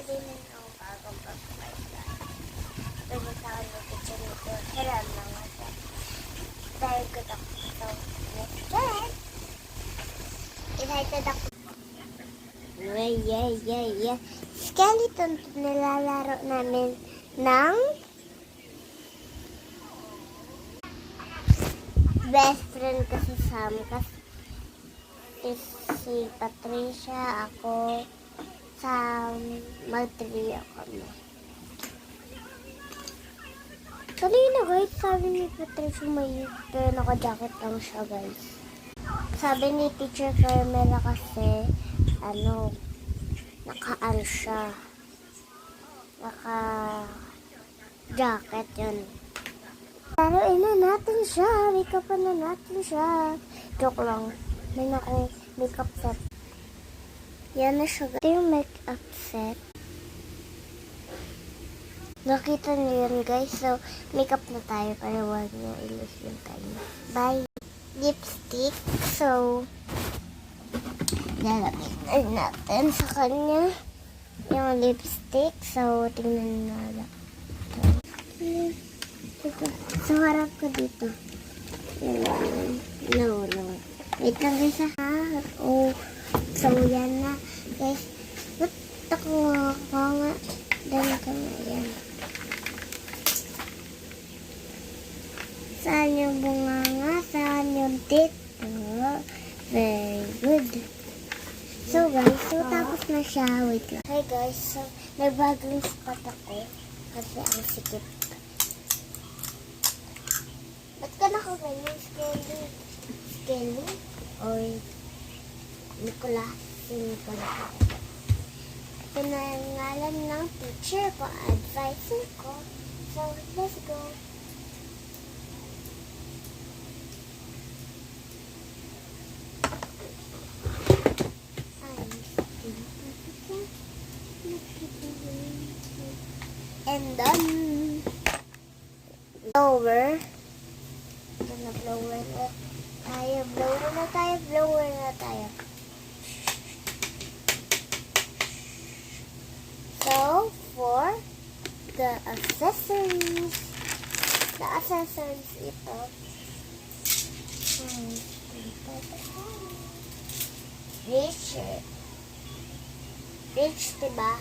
bumili na ako bagong pagpapailan. Pero sa akin yung kitchen nito, hiram na nga siya. Dahil ko na ko ito. Next, excited ako. Yeah. Skeleton to nilalaro namin ng best friend ko si Sam. Kasi si Patricia, ako, Sam, mag-trio kami. Kanina guys, sabi ni Patricia may pero naka-jacket lang siya guys. Sabi ni Teacher Carmela kasi, naka-ano siya. Naka-jacket yun. Laruin na natin siya. Make-upan na natin siya. Joke lang. May akong make-up set. Yan na siya. Ito yung make-up set. Nakita niyo yun guys. So, make-up na tayo para wag niyo i-lose yung time. Bye. Lipstick. So, lalagay natin sa kanya yung lipstick. So, tingnan na lang. So, harap ko dito. No. Wait lang guys ha. Oh, so yan na. Guys, ba't ako nga? Dali ka nga yan. Saan yung bunganga? Saan yung tit? Oh, very good. So guys, tapos na siya. Wait lang. Hey guys, so nagbagong spot ako kasi ang sikip. Ba't ka nakaganyan, Skelly? Skelly? Or Nicolas? Si Nicolas. Ito na yung ngalan ng teacher ko, advisor ko. So, let's go. And then, blower. Blower na tayo. So, for the accessories, ito. Rich, diba?